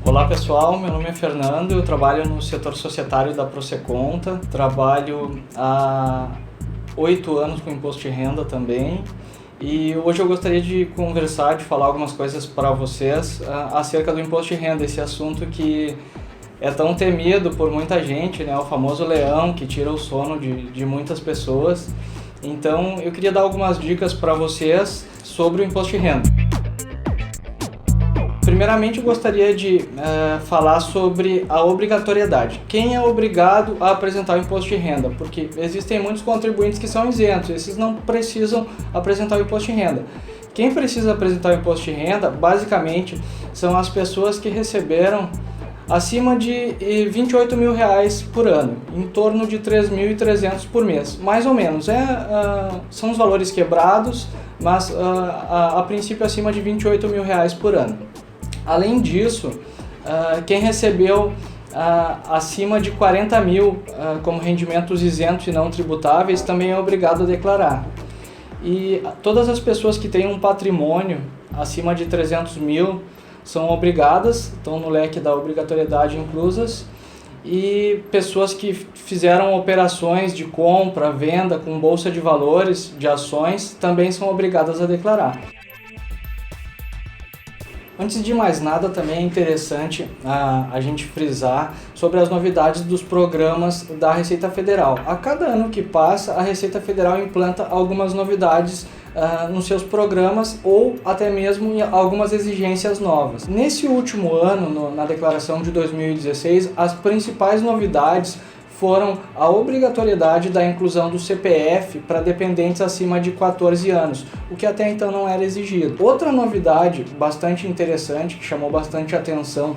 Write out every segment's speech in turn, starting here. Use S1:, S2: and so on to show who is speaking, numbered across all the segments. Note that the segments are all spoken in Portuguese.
S1: Olá pessoal, meu nome é Fernando, eu trabalho no setor societário da Proseconta, trabalho há 8 anos com imposto de renda também e hoje eu gostaria de conversar, de falar algumas coisas para vocês acerca do imposto de renda, esse assunto que é tão temido por muita gente, né? O famoso leão que tira o sono de muitas pessoas. Então eu queria dar algumas dicas para vocês sobre o imposto de renda. Primeiramente, eu gostaria de falar sobre a obrigatoriedade. Quem é obrigado a apresentar o imposto de renda? Porque existem muitos contribuintes que são isentos, esses não precisam apresentar o imposto de renda. Quem precisa apresentar o imposto de renda, basicamente, são as pessoas que receberam acima de R$28 mil por ano, em torno de R$3.300 por mês, mais ou menos. São os valores quebrados, mas a princípio acima de R$28 mil por ano. Além disso, quem recebeu acima de 40 mil como rendimentos isentos e não tributáveis também é obrigado a declarar. E todas as pessoas que têm um patrimônio acima de 300 mil são obrigadas, estão no leque da obrigatoriedade inclusas, e pessoas que fizeram operações de compra, venda com bolsa de valores, de ações, também são obrigadas a declarar. Antes de mais nada, também é interessante a gente frisar sobre as novidades dos programas da Receita Federal. A cada ano que passa, a Receita Federal implanta algumas novidades nos seus programas ou até mesmo algumas exigências novas. Nesse último ano, na declaração de 2016, as principais novidades foram a obrigatoriedade da inclusão do CPF para dependentes acima de 14 anos, o que até então não era exigido. Outra novidade bastante interessante, que chamou bastante atenção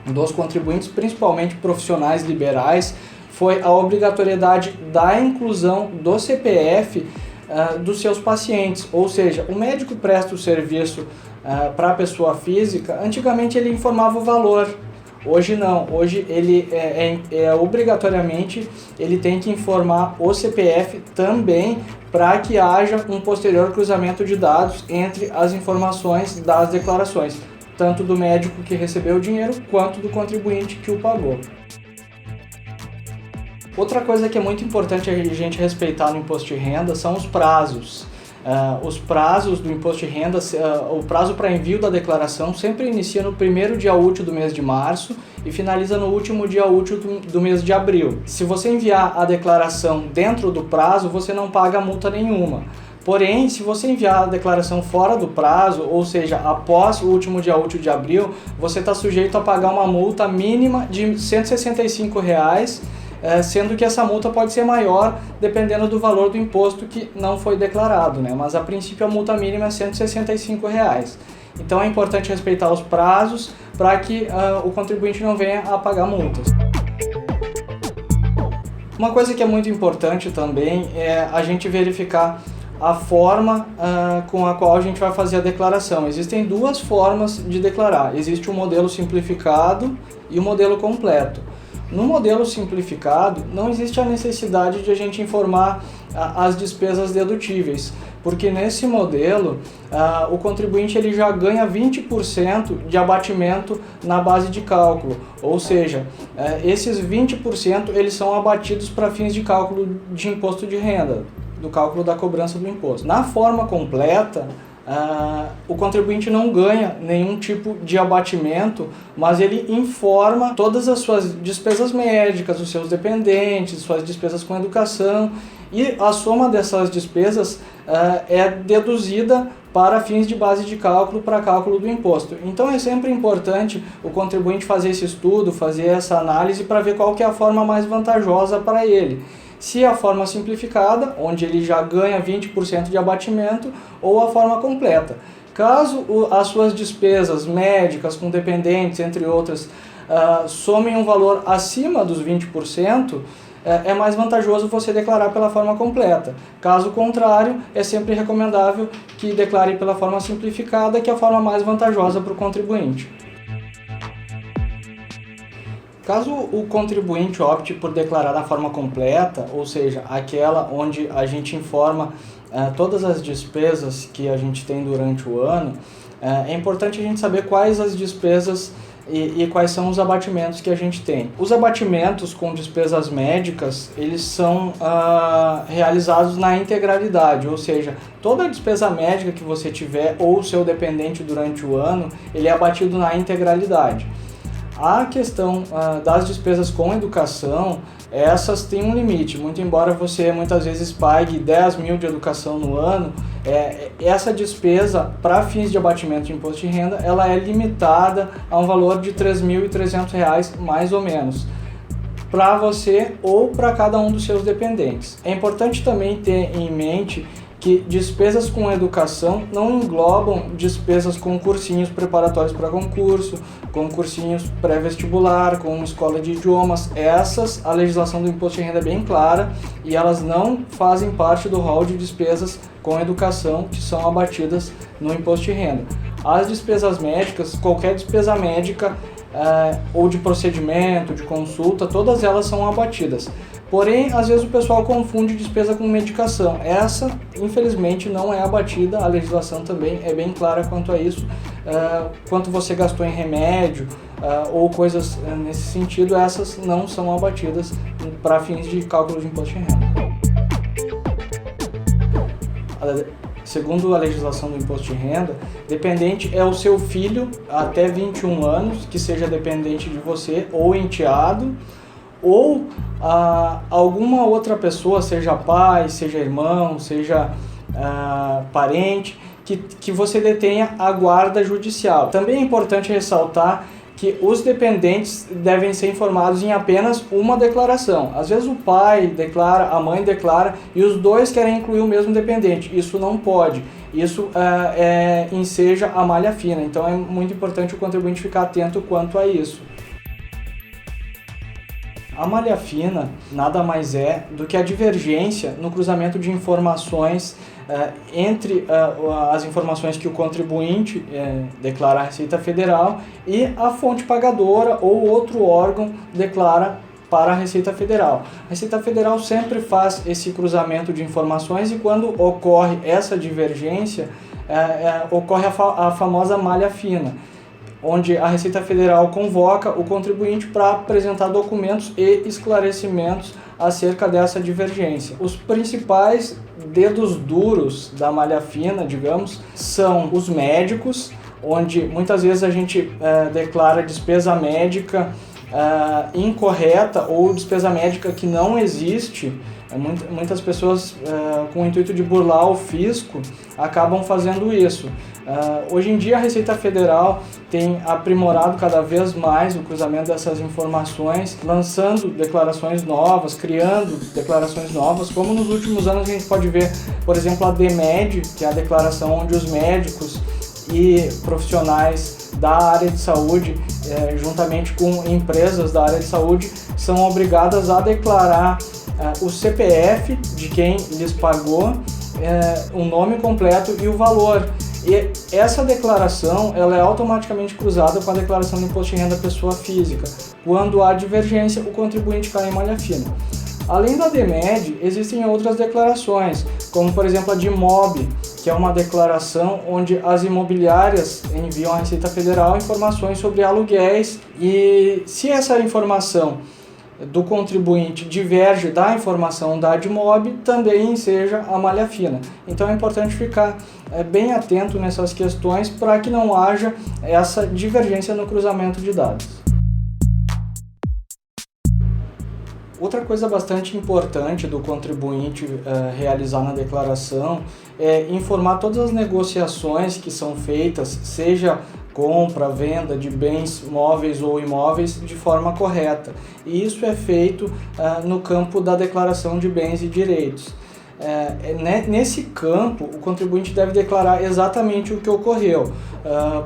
S1: dos contribuintes, principalmente profissionais liberais, foi a obrigatoriedade da inclusão do CPF dos seus pacientes, ou seja, o médico presta o serviço para a pessoa física, antigamente ele informava o valor. Hoje não, hoje ele obrigatoriamente ele tem que informar o CPF também para que haja um posterior cruzamento de dados entre as informações das declarações, tanto do médico que recebeu o dinheiro quanto do contribuinte que o pagou. Outra coisa que é muito importante a gente respeitar no imposto de renda são os prazos. Os prazos do imposto de renda, o prazo para envio da declaração sempre inicia no primeiro dia útil do mês de março e finaliza no último dia útil do mês de abril. Se você enviar a declaração dentro do prazo, você não paga multa nenhuma. Porém, se você enviar a declaração fora do prazo, ou seja, após o último dia útil de abril, você está sujeito a pagar uma multa mínima de R$ 165, sendo que essa multa pode ser maior dependendo do valor do imposto que não foi declarado, né? Mas a princípio a multa mínima é R$ 165. Então é importante respeitar os prazos para que o contribuinte não venha a pagar multas. Uma coisa que é muito importante também é a gente verificar a forma com a qual a gente vai fazer a declaração. Existem duas formas de declarar. Existe o modelo simplificado e o modelo completo. No modelo simplificado, não existe a necessidade de a gente informar as despesas dedutíveis, porque nesse modelo o contribuinte ele já ganha 20% de abatimento na base de cálculo, ou seja, esses 20% eles são abatidos para fins de cálculo de imposto de renda, do cálculo da cobrança do imposto. Na forma completa, o contribuinte não ganha nenhum tipo de abatimento, mas ele informa todas as suas despesas médicas, os seus dependentes, suas despesas com educação, e a soma dessas despesas é deduzida para fins de base de cálculo para cálculo do imposto. Então é sempre importante o contribuinte fazer esse estudo, fazer essa análise para ver qual que é a forma mais vantajosa para ele. Se a forma simplificada, onde ele já ganha 20% de abatimento, ou a forma completa. Caso as suas despesas médicas com dependentes, entre outras, somem um valor acima dos 20%, é mais vantajoso você declarar pela forma completa. Caso contrário, é sempre recomendável que declare pela forma simplificada, que é a forma mais vantajosa para o contribuinte. Caso o contribuinte opte por declarar na forma completa, ou seja, aquela onde a gente informa todas as despesas que a gente tem durante o ano, é importante a gente saber quais as despesas e quais são os abatimentos que a gente tem. Os abatimentos com despesas médicas, eles são realizados na integralidade, ou seja, toda a despesa médica que você tiver ou o seu dependente durante o ano, ele é abatido na integralidade. A questão das despesas com educação, essas têm um limite, muito embora você muitas vezes pague 10 mil de educação no ano, essa despesa para fins de abatimento de imposto de renda, ela é limitada a um valor de R$ 3.300 mais ou menos, para você ou para cada um dos seus dependentes. É importante também ter em mente que despesas com educação não englobam despesas com cursinhos preparatórios para concurso, com cursinhos pré-vestibular, com escola de idiomas. Essas, a legislação do imposto de renda é bem clara e elas não fazem parte do rol de despesas com educação que são abatidas no imposto de renda. As despesas médicas, qualquer despesa médica ou de procedimento, de consulta, todas elas são abatidas. Porém, às vezes o pessoal confunde despesa com medicação. Essa, infelizmente, não é abatida, a legislação também é bem clara quanto a isso. Quanto você gastou em remédio ou coisas nesse sentido, essas não são abatidas para fins de cálculo de imposto de renda. Segundo a legislação do imposto de renda, dependente é o seu filho até 21 anos, que seja dependente de você ou enteado, ou alguma outra pessoa, seja pai, seja irmão, seja parente, que você detenha a guarda judicial. Também é importante ressaltar que os dependentes devem ser informados em apenas uma declaração. Às vezes o pai declara, a mãe declara e os dois querem incluir o mesmo dependente. Isso não pode. Isso enseja a malha fina. Então é muito importante o contribuinte ficar atento quanto a isso. A malha fina nada mais é do que a divergência no cruzamento de informações entre as informações que o contribuinte declara à Receita Federal e a fonte pagadora ou outro órgão declara para a Receita Federal. A Receita Federal sempre faz esse cruzamento de informações e quando ocorre essa divergência, ocorre a famosa malha fina, onde a Receita Federal convoca o contribuinte para apresentar documentos e esclarecimentos acerca dessa divergência. Os principais dedos duros da malha fina, digamos, são os médicos, onde muitas vezes a gente declara despesa médica incorreta ou despesa médica que não existe. Muitas pessoas, com o intuito de burlar o fisco, acabam fazendo isso. Hoje em dia a Receita Federal tem aprimorado cada vez mais o cruzamento dessas informações, lançando declarações novas, criando declarações novas, como nos últimos anos a gente pode ver, por exemplo, a DMED, que é a declaração onde os médicos e profissionais da área de saúde, juntamente com empresas da área de saúde, são obrigadas a declarar o CPF de quem lhes pagou, o nome completo e o valor. E essa declaração ela é automaticamente cruzada com a declaração de imposto de renda da pessoa física. Quando há divergência, o contribuinte cai em malha fina. Além da DMED, existem outras declarações, como por exemplo a de IMOB, que é uma declaração onde as imobiliárias enviam à Receita Federal informações sobre aluguéis e se essa informação do contribuinte diverge da informação da ADMOB, também seja a malha fina. Então é importante ficar bem atento nessas questões para que não haja essa divergência no cruzamento de dados. Outra coisa bastante importante do contribuinte realizar na declaração é informar todas as negociações que são feitas, seja compra, venda de bens móveis ou imóveis de forma correta. E isso é feito no campo da declaração de bens e direitos. Nesse campo, o contribuinte deve declarar exatamente o que ocorreu.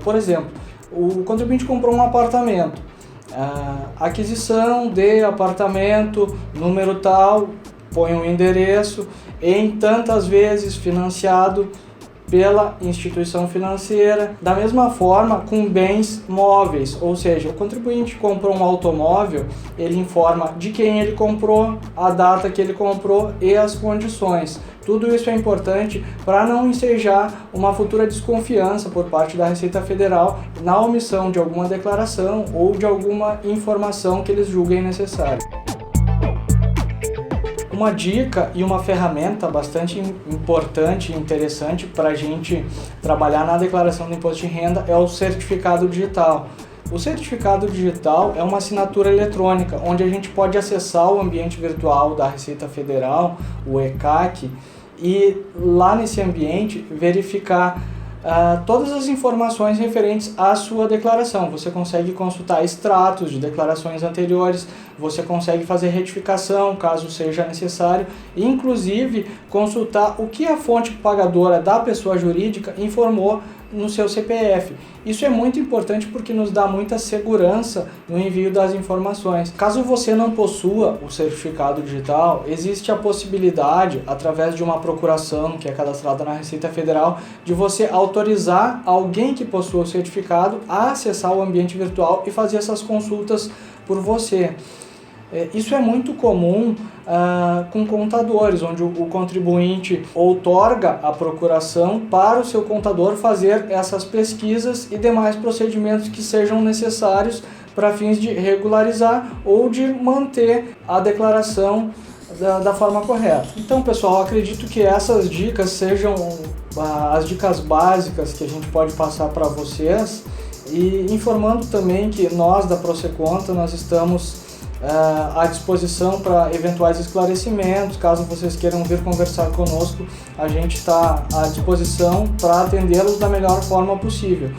S1: Por exemplo, o contribuinte comprou um apartamento. Aquisição de apartamento, número tal, põe um endereço, em tantas vezes financiado pela instituição financeira. Da mesma forma com bens móveis, ou seja, o contribuinte comprou um automóvel, ele informa de quem ele comprou, a data que ele comprou e as condições. Tudo isso é importante para não ensejar uma futura desconfiança por parte da Receita Federal na omissão de alguma declaração ou de alguma informação que eles julguem necessária. Uma dica e uma ferramenta bastante importante e interessante para a gente trabalhar na declaração do imposto de renda é o certificado digital. O certificado digital é uma assinatura eletrônica, onde a gente pode acessar o ambiente virtual da Receita Federal, o ECAC, e lá nesse ambiente verificar todas as informações referentes à sua declaração. Você consegue consultar extratos de declarações anteriores, você consegue fazer retificação caso seja necessário, e inclusive consultar o que a fonte pagadora da pessoa jurídica informou no seu CPF. Isso é muito importante porque nos dá muita segurança no envio das informações. Caso você não possua o certificado digital, existe a possibilidade, através de uma procuração que é cadastrada na Receita Federal, de você autorizar alguém que possua o certificado a acessar o ambiente virtual e fazer essas consultas por você. Isso é muito comum com contadores, onde o contribuinte outorga a procuração para o seu contador fazer essas pesquisas e demais procedimentos que sejam necessários para fins de regularizar ou de manter a declaração da forma correta. Então, pessoal, acredito que essas dicas sejam as dicas básicas que a gente pode passar para vocês, e informando também que nós da Proseconta nós estamos à disposição para eventuais esclarecimentos. Caso vocês queiram vir conversar conosco, a gente está à disposição para atendê-los da melhor forma possível.